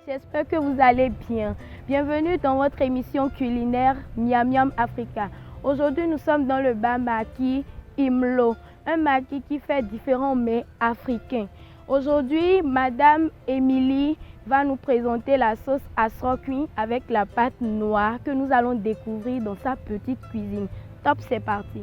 J'espère que vous allez bien. Bienvenue dans votre émission culinaire Miam Miam Africa. Aujourd'hui, nous sommes dans le bar maquis Imlo, un maquis qui fait différents mets africains. Aujourd'hui, Madame Émilie va nous présenter la sauce asrokui avec la pâte noire que nous allons découvrir dans sa petite cuisine. Top, c'est parti!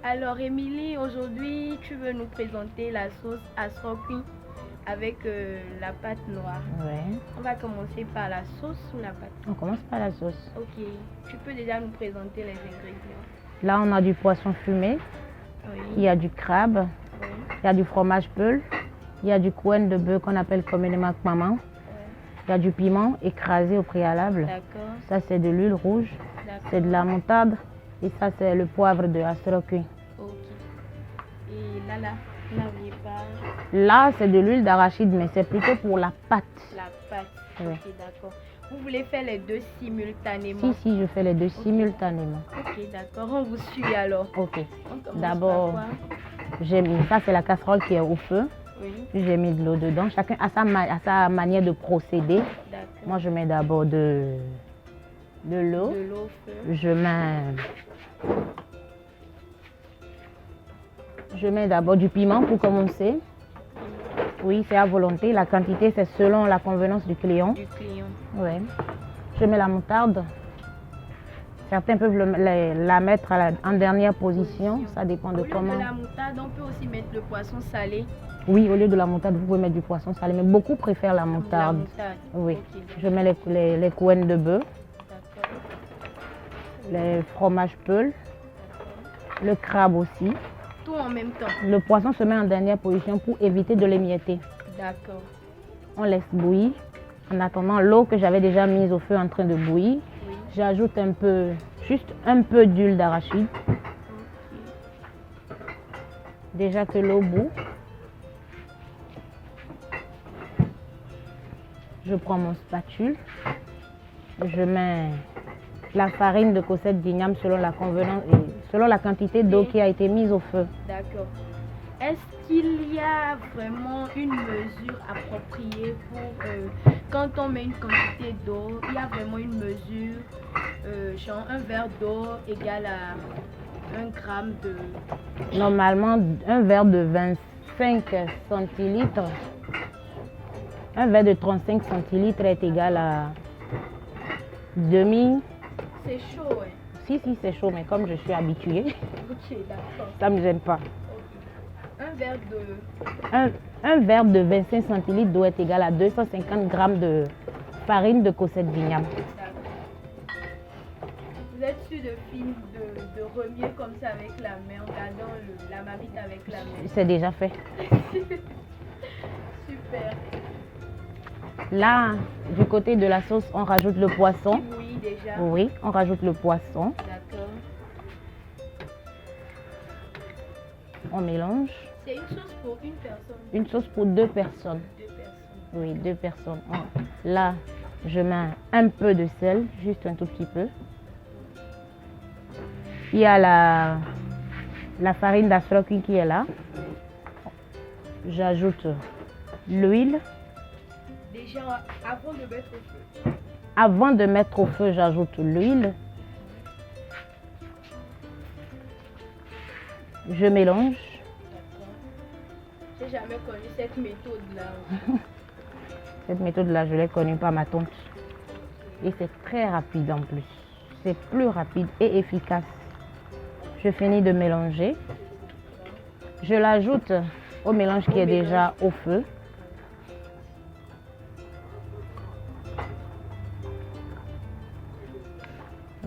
Alors Émilie, aujourd'hui tu veux nous présenter la sauce asrokui avec la pâte noire. Ouais. On va commencer par la sauce ou la pâte? On commence par la sauce. Ok, tu peux déjà nous présenter les ingrédients. Là, on a du poisson fumé, Oui. il y a du crabe, Oui. il y a du fromage peul, il y a du couen de bœuf qu'on appelle communément maman, Ouais. il y a du piment écrasé au préalable. D'accord. Ça, c'est de l'huile rouge, D'accord. c'est de la moutarde et ça, c'est le poivre de asrokui. Ok. Et là, vous n'aviez pas Là, c'est de l'huile d'arachide, mais c'est plutôt pour la pâte. la pâte. Ouais. Ok, d'accord. Vous voulez faire les deux simultanément? Si, je fais les deux simultanément. Ok, d'accord. On vous suit alors. Ok. On commence D'abord, par quoi? j'ai mis, ça c'est la casserole qui est au feu. Oui, J'ai mis de l'eau dedans. Chacun a sa manière de procéder. d'accord. Moi, je mets d'abord de l'eau. De l'eau au feu. Je mets d'abord du piment pour commencer. Oui, c'est à volonté. La quantité, c'est selon la convenance du client. Du client. Ouais. Je mets la moutarde. Certains peuvent la mettre en dernière position. Ça dépend de Au lieu comment. de la moutarde, on peut aussi mettre le poisson salé. Oui, au lieu de la moutarde, vous pouvez mettre du poisson salé. Mais beaucoup préfèrent la moutarde. La moutarde. Oui. Ok, Je mets les couen de bœuf, d'accord. les fromages peul, le crabe aussi. Tout en même temps. Le poisson se met en dernière position pour éviter de l'émietter. D'accord. On laisse bouillir. En attendant, l'eau que j'avais déjà mise au feu en train de bouillir, Oui. j'ajoute juste un peu d'huile d'arachide. Déjà que l'eau bout, je prends mon spatule. Je mets la farine de Cosette d'Igname selon la convenance et selon la quantité d'eau qui a été mise au feu. D'accord. Est-ce qu'il y a vraiment une mesure appropriée pour quand on met une quantité d'eau, il y a vraiment une mesure, genre un verre d'eau égale à 1 gramme de... Normalement, un verre de 25 centilitres, un verre de 35 centilitres est égal à demi. C'est chaud, hein? Si, c'est chaud, mais comme je suis habituée, Ok, d'accord. ça ne me gêne pas. Ok. Un verre de... Un verre de 25 centilitres doit être égal à 250 grammes de farine de Cosette d'Igname. D'accord. Vous êtes sûr de remuer comme ça avec la main, en gardant la marmite avec la main? C'est déjà fait. Super. Là, du côté de la sauce, on rajoute le poisson. Oui, déjà. Oui, on rajoute le poisson. D'accord. On mélange. C'est une sauce pour une personne? Une sauce pour 2 personnes. 2 personnes. Oui, 2 personnes. Là, je mets un peu de sel, juste un tout petit peu. Il y a la farine d'asrokui qui est là. J'ajoute l'huile. Déjà, avant de mettre au feu. Avant de mettre au feu, j'ajoute l'huile. Je mélange. D'accord. J'ai jamais connu cette méthode-là. Cette méthode-là, je l'ai connue par ma tante. Et c'est très rapide en plus. C'est plus rapide et efficace. Je finis de mélanger. Je l'ajoute au mélange qui est déjà au feu.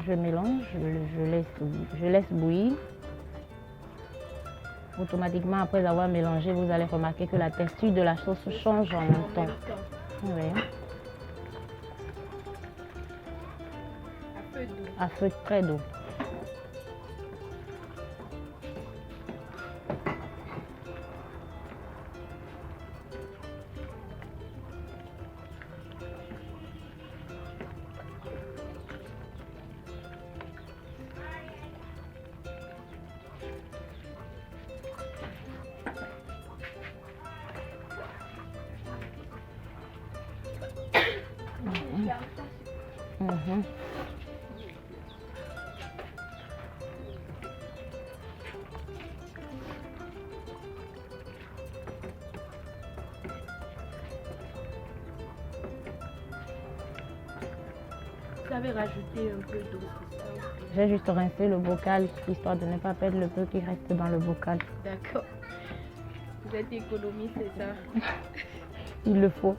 Je mélange, je laisse bouillir. Automatiquement, après avoir mélangé, vous allez remarquer que la texture de la sauce change en même temps. Oui. À feu doux. À feu très doux. Mhm. Vous avez rajouté un peu d'eau, c'est ça? J'ai juste rincé le bocal, histoire de ne pas perdre le peu qui reste dans le bocal. D'accord. Vous êtes économiste, c'est ça? Il le faut.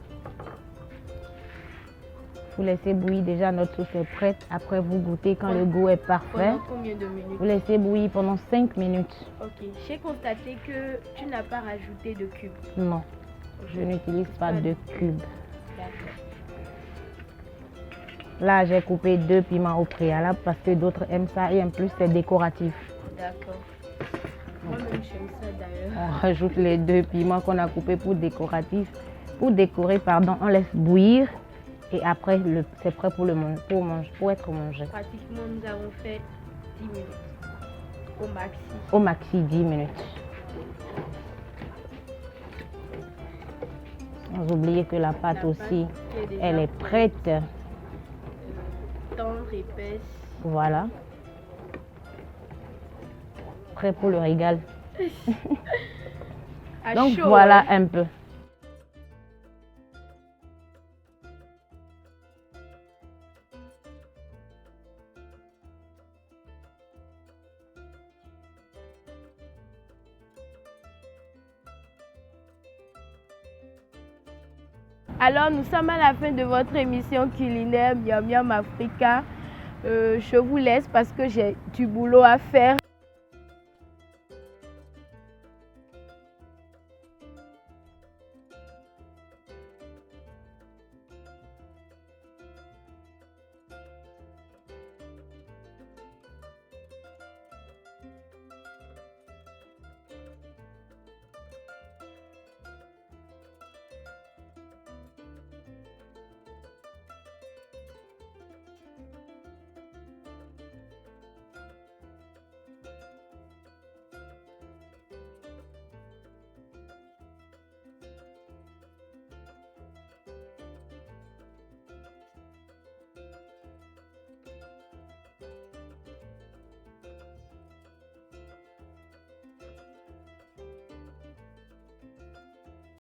Vous laissez bouillir, déjà notre sauce est prête. Après vous goûtez quand le goût est parfait. Pendant combien de minutes? Vous laissez bouillir pendant 5 minutes. Ok. J'ai constaté que tu n'as pas rajouté de cubes. Non, je n'utilise pas de cubes. D'accord. Là, j'ai coupé 2 piments au préalable parce que d'autres aiment ça et en plus c'est décoratif. D'accord. Moi-même, j'aime ça d'ailleurs. On rajoute les 2 piments qu'on a coupés pour décoratif. Pour décorer, pardon, on laisse bouillir et après c'est prêt pour être mangé. Pratiquement, nous avons fait 10 minutes au maxi. Au maxi 10 minutes. Sans oublier que la pâte aussi, qui est déjà elle est prête. tendre, épaisse. Voilà. Prêt pour le régal. À Donc chaud, voilà hein. un peu. Alors, nous sommes à la fin de votre émission culinaire Miam Miam Africa. Je vous laisse parce que j'ai du boulot à faire.